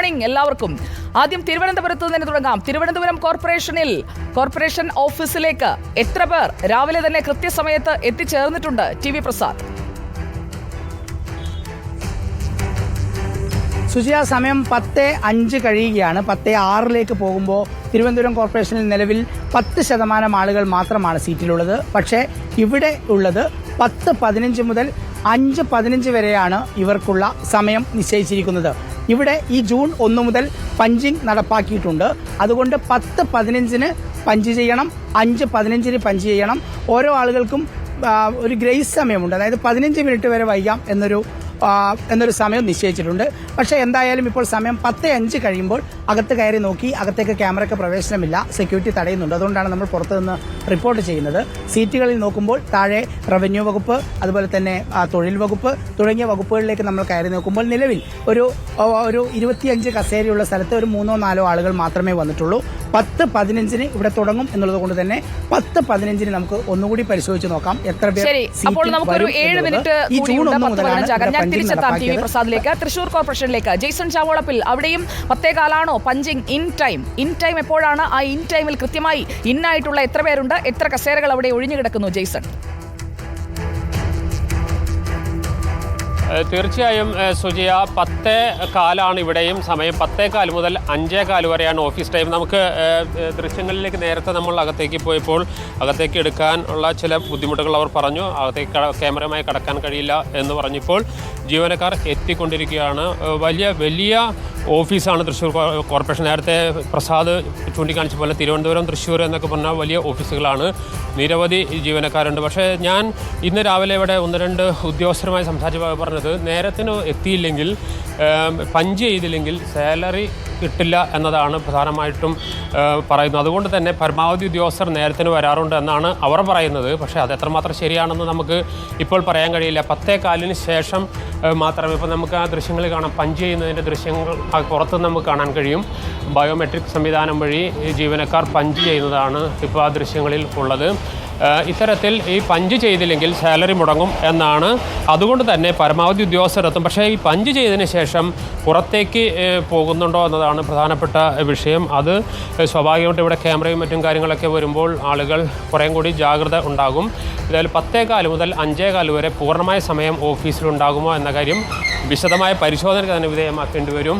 Morning എല്ലാവർക്കും. ആദ്യം തിരുവനന്തപുരത്ത് നിന്ന് തുടങ്ങാം. തിരുവനന്തപുരം കോർപ്പറേഷൻ ഓഫീസിലേക്ക് എത്ര പേർ രാവിലെ തന്നെ കൃത്യസമയത്ത് എത്തിച്ചേർന്നിട്ടുണ്ട്? T V Prasad. സുജിയ, സമയം 10:05 കഴിയുകയാണ്. 10:06 പോകുമ്പോൾ തിരുവനന്തപുരം കോർപ്പറേഷനിൽ നിലവിൽ 10% ആളുകൾ മാത്രമാണ് സീറ്റിലുള്ളത്. പക്ഷേ ഇവിടെ ഉള്ളത് 10:15 മുതൽ 5:15 വരെയാണ് ഇവർക്കുള്ള സമയം നിശ്ചയിച്ചിരിക്കുന്നത്. ഇവിടെ ഈ ജൂൺ 1 മുതൽ പഞ്ചിങ് നടപ്പാക്കിയിട്ടുണ്ട്. അതുകൊണ്ട് 10:15 പഞ്ച് ചെയ്യണം, 5:15 പഞ്ച് ചെയ്യണം. ഓരോ ആളുകൾക്കും ഒരു ഗ്രേസ് സമയമുണ്ട്. അതായത് 15 മിനിറ്റ് വരെ വൈകാം എന്നൊരു സമയം നിശ്ചയിച്ചിട്ടുണ്ട്. പക്ഷേ എന്തായാലും ഇപ്പോൾ സമയം 10:05 കഴിയുമ്പോൾ അകത്ത് കയറി നോക്കി. അകത്തേക്ക് ക്യാമറയ്ക്ക് പ്രവേശനമില്ല, സെക്യൂരിറ്റി തടയുന്നുണ്ട്. അതുകൊണ്ടാണ് നമ്മൾ പുറത്തു നിന്ന് റിപ്പോർട്ട് ചെയ്യുന്നത്. സീറ്റുകളിൽ നോക്കുമ്പോൾ താഴെ റവന്യൂ വകുപ്പ്, അതുപോലെ തന്നെ തൊഴിൽ വകുപ്പ് തുടങ്ങിയ വകുപ്പുകളിലേക്ക് നമ്മൾ കയറി നോക്കുമ്പോൾ നിലവിൽ ഒരു 25 കസേരയുള്ള സ്ഥലത്ത് ഒരു 3-4 ആളുകൾ മാത്രമേ വന്നിട്ടുള്ളൂ. 10:15 ഇവിടെ തുടങ്ങും എന്നുള്ളത് കൊണ്ട് തന്നെ 10:15 നമുക്ക് ഒന്നുകൂടി പരിശോധിച്ച് നോക്കാം എത്ര പേർ. അപ്പോൾ നമുക്കൊരു 7 മിനിറ്റ് തിരിച്ചെത്താം ടി വി പ്രസാദിലേക്ക്. തൃശൂർ കോർപ്പറേഷനിലേക്ക് ജെയ്സൺ ചാവോളപ്പിൽ, അവിടെയും 10:15 പഞ്ചിങ് ഇൻ ടൈം എപ്പോഴാണ്? ആ ഇൻ ടൈമിൽ കൃത്യമായി ഇന്നായിട്ടുള്ള എത്ര പേരുണ്ട്? എത്ര കസേരകൾ അവിടെ ഒഴിഞ്ഞു കിടക്കുന്നു? ജെയ്സൺ. തീർച്ചയായും സുജിയ, 10:15 ഇവിടെയും. സമയം 10:15 മുതൽ 5:15 വരെയാണ് ഓഫീസ് ടൈം. നമുക്ക് ദൃശ്യങ്ങളിലേക്ക് നേരത്തെ നമ്മൾ അകത്തേക്ക് പോയപ്പോൾ അകത്തേക്ക് എടുക്കാൻ ഉള്ള ചില ബുദ്ധിമുട്ടുകൾ അവർ പറഞ്ഞു. അകത്തേക്ക് ക്യാമറയുമായി കടക്കാൻ കഴിയില്ല എന്ന് പറഞ്ഞപ്പോൾ ജീവനക്കാർ എത്തിക്കൊണ്ടിരിക്കുകയാണ്. വലിയ ഓഫീസാണ് തൃശ്ശൂർ കോർപ്പറേഷൻ. നേരത്തെ പ്രസാദ് ചൂണ്ടിക്കാണിച്ച പോലെ തിരുവനന്തപുരം, തൃശ്ശൂർ എന്നൊക്കെ പറഞ്ഞാൽ വലിയ ഓഫീസുകളാണ്. നിരവധി ജീവനക്കാരുണ്ട്. പക്ഷേ ഞാൻ ഇന്ന് രാവിലെ ഇവിടെ 1-2 ഉദ്യോഗസ്ഥരുമായി സംസാരിച്ച് പറഞ്ഞത്, നേരത്തിന് എത്തിയില്ലെങ്കിൽ, പഞ്ച് ചെയ്തില്ലെങ്കിൽ സാലറി കിട്ടില്ല എന്നതാണ് പ്രധാനമായിട്ടും പറയുന്നത്. അതുകൊണ്ട് തന്നെ പരമാവധി ഉദ്യോഗസ്ഥർ നേരത്തിന് വരാറുണ്ട് എന്നാണ് അവർ പറയുന്നത്. പക്ഷേ അത് എത്രമാത്രം ശരിയാണെന്ന് നമുക്ക് ഇപ്പോൾ പറയാൻ കഴിയില്ല. 10:15 ശേഷം മാത്രമേ, ഇപ്പോൾ നമുക്ക് ആ ദൃശ്യങ്ങളിൽ കാണാം, പഞ്ച് ചെയ്യുന്നതിൻ്റെ ദൃശ്യങ്ങൾ പുറത്ത് നമുക്ക് കാണാൻ കഴിയും. ബയോമെട്രിക് സംവിധാനം വഴി ജീവനക്കാർ പഞ്ച് ചെയ്യുന്നതാണ് ഇപ്പോൾ ആ ദൃശ്യങ്ങളിൽ ഉള്ളത്. ഇത്തരത്തിൽ ഈ പഞ്ച് ചെയ്തില്ലെങ്കിൽ സാലറി മുടങ്ങും എന്നാണ്. അതുകൊണ്ട് തന്നെ പരമാവധി ഉദ്യോഗസ്ഥരെത്തും. പക്ഷേ ഈ പഞ്ച് ചെയ്തതിന് ശേഷം പുറത്തേക്ക് പോകുന്നുണ്ടോ എന്നതാണ് പ്രധാനപ്പെട്ട വിഷയം. അത് സ്വാഭാവികമായിട്ട് ഇവിടെ ക്യാമറയും മറ്റും കാര്യങ്ങളൊക്കെ വരുമ്പോൾ ആളുകൾ കുറേയും കൂടി ജാഗ്രത ഉണ്ടാകും. ഏതായാലും 10:15 മുതൽ 5:15 വരെ പൂർണ്ണമായ സമയം ഓഫീസിലുണ്ടാകുമോ എന്ന കാര്യം വിശദമായ പരിശോധനയ്ക്ക് തന്നെ വിധേയമാക്കേണ്ടി വരും.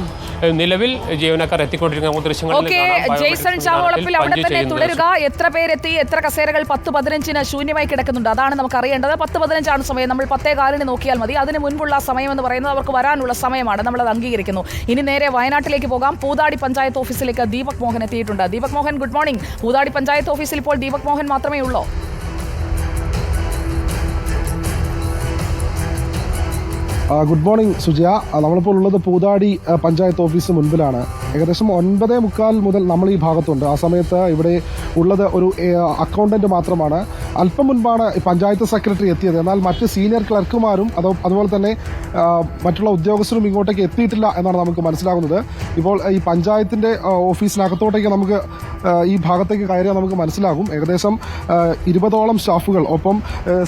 നിലവിൽ ജീവനക്കാർ എത്തിക്കൊണ്ടിരിക്കുന്ന ദൃശ്യങ്ങളിൽ ജെയ്സൺ ചാവോളപ്പിൽ അവിടെ തന്നെ തുടരുക. എത്ര പേരെത്തി, എത്ര കസേരകൾ 10:15 ശൂന്യമായി കിടക്കുന്നുണ്ട്, അതാണ് നമുക്ക് അറിയേണ്ടത്. 10:15 സമയം. നമ്മൾ 10:15 നോക്കിയാൽ മതി. അതിന് മുൻപുള്ള സമയം എന്ന് പറയുന്നത് അവർക്ക് വരാനുള്ള സമയമാണ്. നമ്മളത് അംഗീകരിക്കുന്നു. ഇനി നേരെ വയനാട്ടിലേക്ക് പോകാം. പൂതാടി പഞ്ചായത്ത് ഓഫീസിലേക്ക് ദീപക് മോഹൻ എത്തിയിട്ടുണ്ട്. Deepak Mohan, good morning. പൂതാടി പഞ്ചായത്ത് ഓഫീസിൽ ഇപ്പോൾ ദീപക് മോഹൻ മാത്രമേ ഉള്ളൂ? Good morning Sujiya. നമ്മളിപ്പോൾ ഉള്ളത് പൂതാടി പഞ്ചായത്ത് ഓഫീസിന് മുൻപിലാണ്. ഏകദേശം 9:15 മുതൽ നമ്മൾ ഈ ഭാഗത്തുണ്ട്. ആ സമയത്ത് ഇവിടെ ഉള്ളത് ഒരു അക്കൗണ്ടന്റ് മാത്രമാണ്. അല്പം മുൻപാണ് പഞ്ചായത്ത് സെക്രട്ടറി എത്തിയത്. എന്നാൽ മറ്റ് സീനിയർ ക്ലർക്കുമാരും അതുപോലെ തന്നെ മറ്റുള്ള ഉദ്യോഗസ്ഥരും ഇങ്ങോട്ടേക്ക് എത്തിയിട്ടില്ല എന്നാണ് നമുക്ക് മനസ്സിലാകുന്നത്. ഇപ്പോൾ ഈ പഞ്ചായത്തിൻ്റെ ഓഫീസിനകത്തോട്ടേക്ക് നമുക്ക് ഈ ഭാഗത്തേക്ക് കയറിയാൽ നമുക്ക് മനസ്സിലാകും. ഏകദേശം 20ഓളം സ്റ്റാഫുകൾ, ഒപ്പം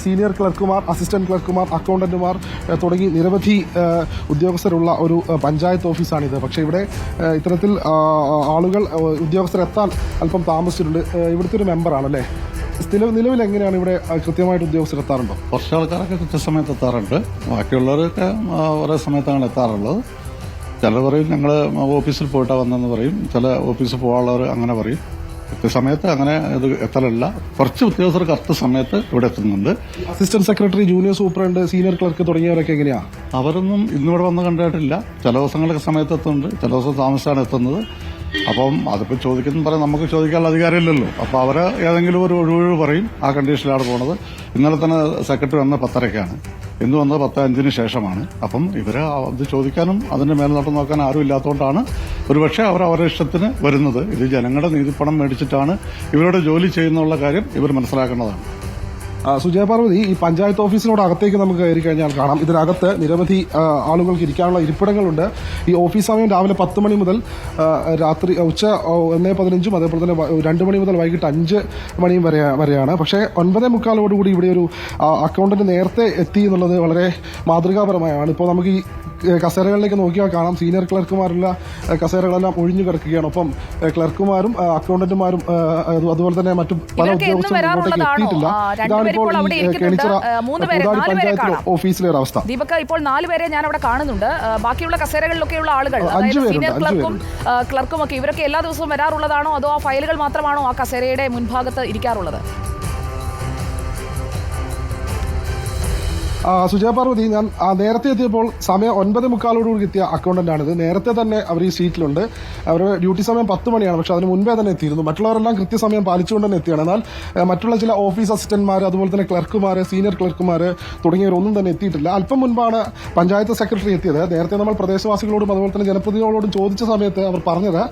സീനിയർ ക്ലർക്കുമാർ, അസിസ്റ്റന്റ് ക്ലർക്കുമാർ, അക്കൗണ്ടന്റുമാർ തുടങ്ങി നിരവധി ഉദ്യോഗസ്ഥരുള്ള ഒരു പഞ്ചായത്ത് ഓഫീസാണിത്. പക്ഷേ ഇവിടെ ഇത്തരത്തിൽ ഉദ്യോഗസ്ഥരെത്താൻ അല്പം താമസിച്ചിട്ടുണ്ട്. ഇവിടുത്തെ ഒരു മെമ്പറാണല്ലേ? നിലവിൽ എങ്ങനെയാണ് ഇവിടെ കൃത്യമായിട്ട് ഉദ്യോഗസ്ഥരെത്താറുണ്ടോ? കുറച്ച് ആൾക്കാരൊക്കെ കൃത്യസമയത്ത് എത്താറുണ്ട്. ബാക്കിയുള്ളവരൊക്കെ ഓരോ സമയത്താണ് എത്താറുള്ളത്. ചിലർ പറയും ഞങ്ങൾ ഓഫീസിൽ പോയിട്ടാണ് വന്നതെന്ന് പറയും. ചില ഓഫീസിൽ പോകാനുള്ളവർ അങ്ങനെ പറയും. കൃത്യസമയത്ത് അങ്ങനെ ഇത് എത്തലല്ല. കുറച്ച് ഉദ്യോഗസ്ഥർ കറക്റ്റ് സമയത്ത് ഇവിടെ എത്തുന്നുണ്ട്. Assistant secretary, junior superintendent, senior clerk തുടങ്ങിയവരൊക്കെ എങ്ങനെയാണ്? അവരൊന്നും ഇന്നിവിടെ വന്ന് കണ്ടിട്ടില്ല. ചില ദിവസങ്ങളൊക്കെ സമയത്ത് എത്തുന്നുണ്ട്, ചില ദിവസം താമസിച്ചാണ് എത്തുന്നത്. അപ്പം അതിപ്പോൾ ചോദിക്കുന്ന പറയാം, നമുക്ക് ചോദിക്കാനുള്ള അധികാരമില്ലല്ലോ. അപ്പോൾ അവർ ഏതെങ്കിലും ഒരു ഒഴിവ് പറയും. ആ കണ്ടീഷനിലാണ് പോണത്. ഇന്നലെ തന്നെ സെക്രട്ടറി വന്ന 10:30-ക്കാണ്. ഇന്ന് വന്നത് 10:05 ശേഷമാണ്. അപ്പം ഇവരെ അത് ചോദിക്കാനും അതിന്റെ മേൽനോട്ടം നോക്കാൻ ആരും ഇല്ലാത്തതുകൊണ്ടാണ് ഒരുപക്ഷെ അവർ അവരുടെ ഇഷ്ടത്തിന് വരുന്നത്. ഇത് ജനങ്ങളുടെ നീതിപ്പണം മേടിച്ചിട്ടാണ് ഇവരുടെ ജോലി ചെയ്യുന്നുള്ള കാര്യം ഇവർ മനസ്സിലാക്കേണ്ടതാണ്. സുജയ പാർവതി, ഈ പഞ്ചായത്ത് ഓഫീസിനോട് അകത്തേക്ക് നമുക്ക് കയറി കഴിഞ്ഞാൽ കാണാം ഇതിനകത്ത് നിരവധി ആളുകൾക്ക് ഇരിക്കാനുള്ള ഇരിപ്പിടങ്ങളുണ്ട്. ഈ ഓഫീസ് സമയം രാവിലെ 10 മണി മുതൽ രാത്രി ഉച്ച 1:15, അതേപോലെ തന്നെ 2 മണി മുതൽ വൈകിട്ട് 5 മണിയും വരെയാണ്. പക്ഷേ 9:45 ഇവിടെ ഒരു അക്കൗണ്ടന്റ് നേരത്തെ എത്തി എന്നുള്ളത് വളരെ മാതൃകാപരമായാണ്. ഇപ്പോൾ നമുക്ക് ഈ കസേരകളിലേക്ക് നോക്കിയാൽ കാണാം സീനിയർ ക്ലർക്കുമാരുള്ള കസേരകളെല്ലാം ഒഴിഞ്ഞു കിടക്കുകയാണ്. ഒപ്പം ക്ലർക്കുമാരും അക്കൗണ്ടന്റുമാരും അതുപോലെ തന്നെ മറ്റു പല ഉദ്യോഗസ്ഥരും ഇങ്ങോട്ടേക്ക് എത്തിയിട്ടില്ല. ഇതാണിപ്പോൾ കെണിച്ചിറ പൂതാടി പഞ്ചായത്ത് ഓഫീസിലെ ഒരു അവസ്ഥ. ദീപക്, ഇപ്പോൾ 4 പേരെ ഞാൻ അവിടെ കാണുന്നുണ്ട്. ബാക്കിയുള്ള കസേരകളിലൊക്കെയുള്ള ആളുകൾ, സീനിയർ ക്ലർക്കും ഒക്കെ, ഇവരൊക്കെ എല്ലാ ദിവസവും വരാറുള്ളതാണോ അതോ ആ ഫയലുകൾ മാത്രമാണോ ആ കസേരയുടെ മുൻഭാഗത്ത് ഇരിക്കാറുള്ളത്? സുജയ പാർവതി, ഞാൻ നേരത്തെ എത്തിയപ്പോൾ സമയം 9:45 എത്തിയ അക്കൗണ്ടന്റാണിത്. നേരത്തെ തന്നെ അവർ ഈ സീറ്റിലുണ്ട്. അവരുടെ ഡ്യൂട്ടി സമയം 10 മണിയാണ്. പക്ഷെ അതിന് മുൻപേ തന്നെ എത്തിയിരുന്നു. മറ്റുള്ളവരെല്ലാം കൃത്യസമയം പാലിച്ചുകൊണ്ട് തന്നെ എത്തിയാണ്. എന്നാൽ മറ്റുള്ള ചില ഓഫീസ് അസിസ്റ്റന്റ്മാർ, അതുപോലെ തന്നെ ക്ലർക്കുമാർ, സീനിയർ ക്ലർക്കുമാർ തുടങ്ങിയവരൊന്നും തന്നെ എത്തിയിട്ടില്ല. അല്പം മുൻപാണ് പഞ്ചായത്ത് സെക്രട്ടറി എത്തിയത്. നേരത്തെ നമ്മൾ പ്രദേശവാസികളോടും അതുപോലെ തന്നെ ജനപ്രതിനിധികളോടും ചോദിച്ച സമയത്ത് അവർ പറഞ്ഞത്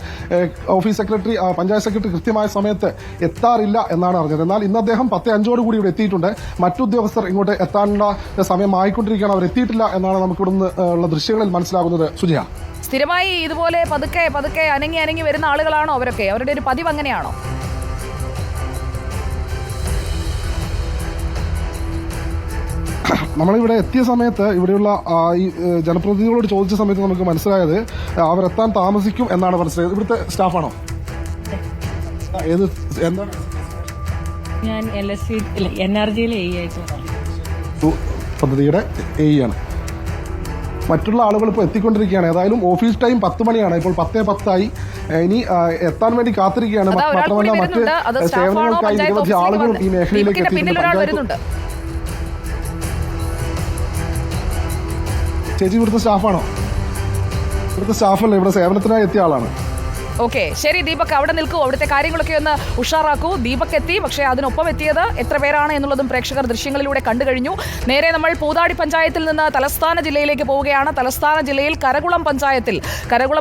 ഓഫീസ് സെക്രട്ടറി, പഞ്ചായത്ത് സെക്രട്ടറി കൃത്യമായ സമയത്ത് എത്താറില്ല എന്നാണ് അറിഞ്ഞത്. എന്നാൽ ഇന്ന് അദ്ദേഹം 10:05 കൂടി ഇവിടെ എത്തിയിട്ടുണ്ട്. മറ്റുദ്യോഗസ്ഥർ ഇങ്ങോട്ട് എത്താനുള്ള സമയമായിക്കൊണ്ടിരിക്കുകയാണ്. അവർ എത്തിയിട്ടില്ല എന്നാണ് നമുക്കിവിടുന്ന് ഉള്ള ദൃശ്യങ്ങളിൽ മനസ്സിലാകുന്നത്. സുജയ, സ്ഥിരമായി ഇതുപോലെ പതുക്കെ പതുക്കെ അനങ്ങി വരുന്ന ആളുകളാണോ അവരൊക്കെ? അവരുടെ ഒരു പതിവ് അങ്ങനെയാണോ? നമ്മളിവിടെ എത്തിയ സമയത്ത് ഇവിടെയുള്ള ഈ ജനപ്രതിനിധികളോട് ചോദിച്ച സമയത്ത് നമുക്ക് മനസ്സിലായത് അവരെത്താൻ താമസിക്കും എന്നാണ് മനസ്സിലായത്. ഇവിടുത്തെ സ്റ്റാഫാണോ? ഏത് എന്താണ്? ഞാൻ NRGയിലെ പദ്ധതിയുടെ ആണ്. മറ്റുള്ള ആളുകൾ ഇപ്പോൾ എത്തിക്കൊണ്ടിരിക്കുകയാണ്. ഏതായാലും ഓഫീസ് ടൈം 10 മണിയാണ്. ഇപ്പോൾ 10:10 ഇനി എത്താൻ വേണ്ടി കാത്തിരിക്കുകയാണ്. മാത്രമല്ല മറ്റ് സേവനങ്ങൾക്കായി നിരവധി ആളുകളും ഈ മേഖലയിലേക്ക് എത്തിയിട്ടുണ്ട്. ചേച്ചി ഇവിടുത്തെ സ്റ്റാഫാണോ? ഇവിടുത്തെ സ്റ്റാഫല്ല, ഇവിടെ സേവനത്തിനായി എത്തിയ ആളാണ്. ഓക്കെ, ശരി ദീപക്, അവിടെ നിൽക്കൂ. അവിടുത്തെ കാര്യങ്ങളൊക്കെ ഒന്ന് ഉഷാറാക്കൂ. ദീപക് എത്തി, പക്ഷേ അതിനൊപ്പം എത്തിയത് എത്ര പേരാണ് എന്നുള്ളതും പ്രേക്ഷകർ ദൃശ്യങ്ങളിലൂടെ കണ്ടു കഴിഞ്ഞു. നേരെ നമ്മൾ പൂതാടി പഞ്ചായത്തിൽ നിന്ന് തലസ്ഥാന ജില്ലയിലേക്ക് പോവുകയാണ്. തലസ്ഥാന ജില്ലയിൽ കരകുളം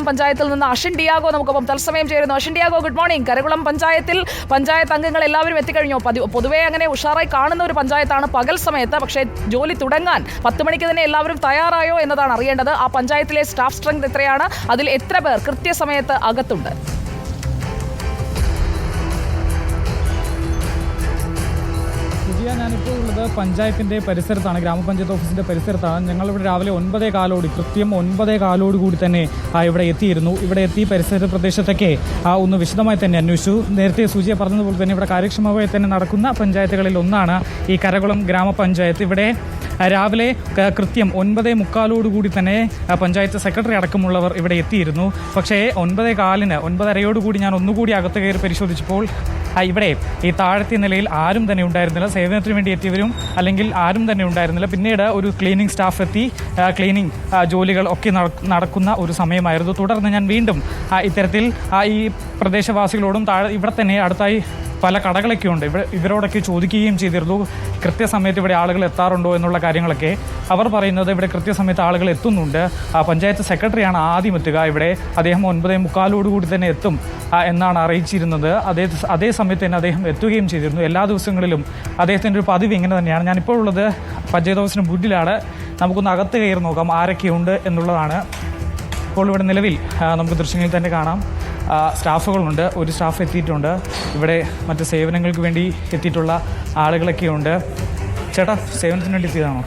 പഞ്ചായത്തിൽ നിന്ന് അഷിൻ ഡിയാഗോ നമുക്കൊപ്പം തത്സമയം ചേരുന്നു. Ashin Diego, good morning. Karakulam പഞ്ചായത്തിൽ പഞ്ചായത്ത് അംഗങ്ങൾ എല്ലാവരും എത്തിക്കഴിഞ്ഞു. പൊതുവേ അങ്ങനെ ഉഷാറായി കാണുന്ന ഒരു പഞ്ചായത്താണ് പകൽ സമയത്ത്. പക്ഷേ ജോലി തുടങ്ങാൻ 10 മണിക്ക് തന്നെ എല്ലാവരും തയ്യാറായോ എന്നതാണ് അറിയേണ്ടത്. ആ പഞ്ചായത്തിലെ സ്റ്റാഫ് സ്ട്രെങ്ത് എത്രയാണ്? അതിൽ എത്ര പേർ കൃത്യസമയത്ത് അകത്തുണ്ട്? ഞാനിപ്പോൾ ഉള്ളത് പഞ്ചായത്തിൻ്റെ പരിസരത്താണ്, ഗ്രാമപഞ്ചായത്ത് ഓഫീസിൻ്റെ പരിസരത്താണ്. ഞങ്ങളിവിടെ രാവിലെ 9:15 കൃത്യം 9:15 കൂടി തന്നെ ഇവിടെ എത്തിയിരുന്നു. ഇവിടെ എത്തി പരിസര പ്രദേശത്തൊക്കെ ഒന്ന് വിശദമായി തന്നെ അന്വേഷിച്ചു. നേരത്തെ സൂചിയ പറഞ്ഞതുപോലെ തന്നെ ഇവിടെ കാര്യക്ഷമമായി തന്നെ നടക്കുന്ന പഞ്ചായത്തുകളിൽ ഒന്നാണ് ഈ കരകുളം ഗ്രാമപഞ്ചായത്ത്. ഇവിടെ രാവിലെ കൃത്യം 9:45 കൂടി തന്നെ പഞ്ചായത്ത് സെക്രട്ടറി അടക്കമുള്ളവർ ഇവിടെ എത്തിയിരുന്നു. പക്ഷേ 9:15 9:30 കൂടി ഞാൻ ഒന്നുകൂടി അകത്ത് കയറി പരിശോധിച്ചപ്പോൾ ഇവിടെ ഈ താഴത്തെ നിലയിൽ ആരും തന്നെ ഉണ്ടായിരുന്നില്ല. സേവനത്തിന് വേണ്ടി എത്തിയവരും അല്ലെങ്കിൽ ആരും തന്നെ ഉണ്ടായിരുന്നില്ല. പിന്നീട് ഒരു ക്ലീനിങ് സ്റ്റാഫ് എത്തി. ക്ലീനിങ് ജോലികൾ ഒക്കെ നടക്കുന്ന ഒരു സമയമായിരുന്നു. തുടർന്ന് ഞാൻ വീണ്ടും ഇത്തരത്തിൽ ഈ പ്രദേശവാസികളോടും ഇവിടെ തന്നെ അടുത്തായി പല കടകളൊക്കെ ഉണ്ട്, ഇവരോടൊക്കെ ചോദിക്കുകയും ചെയ്തിരുന്നു കൃത്യസമയത്ത് ഇവിടെ ആളുകൾ എത്താറുണ്ടോ എന്നുള്ള കാര്യങ്ങളൊക്കെ. അവർ പറയുന്നത് ഇവിടെ കൃത്യസമയത്ത് ആളുകൾ എത്തുന്നുണ്ട്. പഞ്ചായത്ത് സെക്രട്ടറിയാണ് ആദ്യം എത്തുക. ഇവിടെ അദ്ദേഹം 9:45 കൂടി തന്നെ എത്തും എന്നാണ് അറിയിച്ചിരുന്നത്. അതേ സമയത്ത് തന്നെ അദ്ദേഹം എത്തുകയും ചെയ്തിരുന്നു. എല്ലാ ദിവസങ്ങളിലും അദ്ദേഹത്തിൻ്റെ ഒരു പതിവ് ഇങ്ങനെ തന്നെയാണ്. ഞാനിപ്പോൾ ഉള്ളത് പഞ്ചായത്ത് ഓഫീസിന് മുന്നിലാണ്. നമുക്കൊന്ന് അകത്ത് കയറി നോക്കാം ആരൊക്കെയുണ്ട് എന്നുള്ളതാണ്. ഇപ്പോൾ ഇവിടെ നിലവിൽ നമുക്ക് ദൃശ്യങ്ങളിൽ തന്നെ കാണാം സ്റ്റാഫുകളുണ്ട്. ഒരു സ്റ്റാഫ് എത്തിയിട്ടുണ്ട്. ഇവിടെ മറ്റ് സേവനങ്ങൾക്ക് വേണ്ടി എത്തിയിട്ടുള്ള ആളുകളൊക്കെയുണ്ട്. ചേട്ടാ, സേവനത്തിന് വേണ്ടി എത്തിയതാണോ?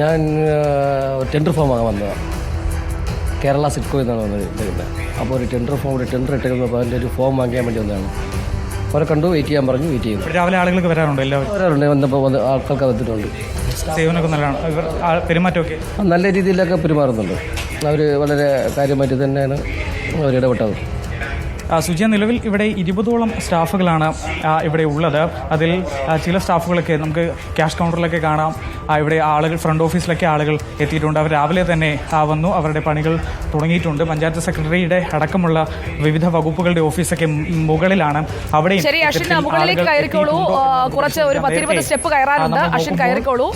ഞാൻ ടെൻഡർ ഫോം വാങ്ങാൻ വന്നതാണ്. കേരള സിഡ്കോ എന്നാണ് വന്നത്. അപ്പോൾ ഒരു ടെൻഡർ ഇട്ടേക്കുന്നപ്പോൾ അതിൻ്റെ ഒരു ഫോം വാങ്ങിക്കാൻ വേണ്ടി വന്നതാണ്. അവരെ കണ്ടു, വെയിറ്റ് ചെയ്യാൻ പറഞ്ഞു. വെയിറ്റ് ചെയ്യും. രാവിലെ ആളുകൾക്ക് വരാറുണ്ട്? എല്ലാവരും വരാറുണ്ട്. വന്നപ്പോൾ ആൾക്കാർക്ക് വന്നിട്ടുണ്ട്. സേവനമൊക്കെ നല്ലതാണ്. പെരുമാറ്റമൊക്കെ നല്ല രീതിയിലൊക്കെ പെരുമാറുന്നുണ്ട്. അവർ വളരെ കാര്യമായിട്ട് തന്നെയാണ് അവരിടപെട്ടത്. സുജിയ, നിലവിൽ ഇവിടെ 20ഓളം സ്റ്റാഫുകളാണ് ഇവിടെ ഉള്ളത്. അതിൽ ചില സ്റ്റാഫുകളൊക്കെ നമുക്ക് ക്യാഷ് കൗണ്ടറിലൊക്കെ കാണാം. ഇവിടെ ആളുകൾ ഫ്രണ്ട് ഓഫീസിലൊക്കെ ആളുകൾ എത്തിയിട്ടുണ്ട്. അവർ രാവിലെ തന്നെ വന്നു അവരുടെ പണികൾ തുടങ്ങിയിട്ടുണ്ട്. പഞ്ചായത്ത് സെക്രട്ടറിയുടെ അടക്കമുള്ള വിവിധ വകുപ്പുകളുടെ ഓഫീസൊക്കെ മുകളിലാണ്. അവിടെ കുറച്ച് ഒരു 10-20 സ്റ്റെപ്പ് കയറാനുണ്ട്. അഷിൻ കയറിക്കോളൂ.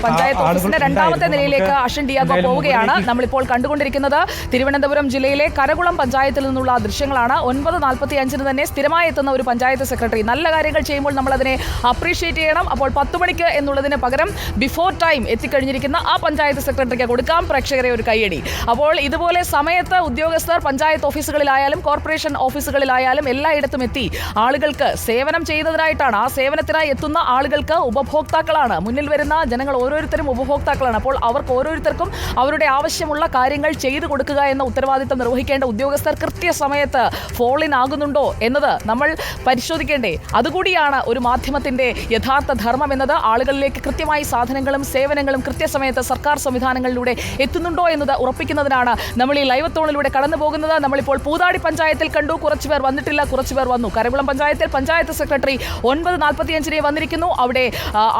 പഞ്ചായത്ത് ഓഫീസിന്റെ 2ാമത്തെ നിലയിലേക്ക് അഷിൻ ഡിയാഗോ പോവുകയാണ്. നമ്മളിപ്പോൾ കണ്ടുകൊണ്ടിരിക്കുന്നത് തിരുവനന്തപുരം ജില്ലയിലെ കരകുളം പഞ്ചായത്തിൽ നിന്നുള്ള ദൃശ്യങ്ങളാണ്. 9:45 തന്നെ സ്ഥിരമായി എത്തുന്ന ഒരു പഞ്ചായത്ത് സെക്രട്ടറി. നല്ല കാര്യങ്ങൾ ചെയ്യുമ്പോൾ നമ്മളതിനെ അപ്രീഷിയേറ്റ് ചെയ്യണം. അപ്പോൾ 10 മണിക്ക് എന്നുള്ളതിന് പകരം ബിഫോർ ടൈം എത്തിക്കഴിഞ്ഞിരിക്കുന്ന ആ പഞ്ചായത്ത് സെക്രട്ടറിക്ക് കൊടുക്കാം. പ്രേക്ഷകരെ ഒരു കൈയടി. അപ്പോൾ ഇതുപോലെ സമയത്ത് ഉദ്യോഗസ്ഥർ പഞ്ചായത്ത് ഓഫീസുകളിലായാലും കോർപ്പറേഷൻ ഓഫീസുകളിലായാലും എല്ലായിടത്തും എത്തി ആളുകൾക്ക് സേവനം ചെയ്യുന്നതിനായിട്ടാണ്. ആ സേവനത്തിനായി എത്തുന്ന ആളുകൾക്ക് ഉപഭോക്താക്കളാണ്. മുന്നിൽ വരുന്ന ജനങ്ങൾ ഓരോരുത്തരും ഉപഭോക്താക്കളാണ്. അപ്പോൾ അവർക്ക് ഓരോരുത്തർക്കും അവരുടെ ആവശ്യമുള്ള കാര്യങ്ങൾ ചെയ്തു കൊടുക്കുക എന്ന ഉത്തരവാദിത്തം നിർവഹിക്കേണ്ട ഉദ്യോഗസ്ഥർ കൃത്യസമയത്ത് ഫോൾ ഇൻ ആകുന്നുണ്ടോ എന്നത് നമ്മൾ പരിശോധിക്കേണ്ടേ. അതുകൂടിയാണ് ഒരു മാധ്യമത്തിന്റെ യഥാർത്ഥ ധർമ്മം എന്നത്. ആളുകളിലേക്ക് കൃത്യമായി സാധനങ്ങളും സേവനങ്ങളും കൃത്യസമയത്ത് സർക്കാർ സംവിധാനങ്ങളിലൂടെ എത്തുന്നുണ്ടോ എന്നത് ഉറപ്പിക്കുന്നതിനാണ് നമ്മൾ ഈ ലൈവത്തോണിലൂടെ കടന്നു പോകുന്നത്. നമ്മളിപ്പോൾ പൂതാടി പഞ്ചായത്തിൽ കണ്ടു, കുറച്ചുപേർ വന്നിട്ടില്ല, കുറച്ചുപേർ വന്നു. കരകുളം പഞ്ചായത്തിൽ പഞ്ചായത്ത് സെക്രട്ടറി 9:45 വന്നിരിക്കുന്നു. അവിടെ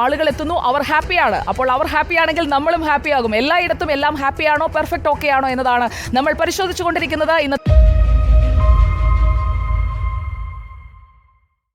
ആളുകൾ എത്തുന്നു. അവർ ഹാപ്പിയാണ്. അപ്പോൾ അവർ ഹാപ്പിയാണെങ്കിൽ നമ്മളും ഹാപ്പിയാകും. എല്ലായിടത്തും എല്ലാം ഹാപ്പിയാണോ, പെർഫെക്റ്റ് ഓക്കെ ആണോ എന്നതാണ് നമ്മൾ പരിശോധിച്ചുകൊണ്ടിരിക്കുന്നത്. ഇന്ന്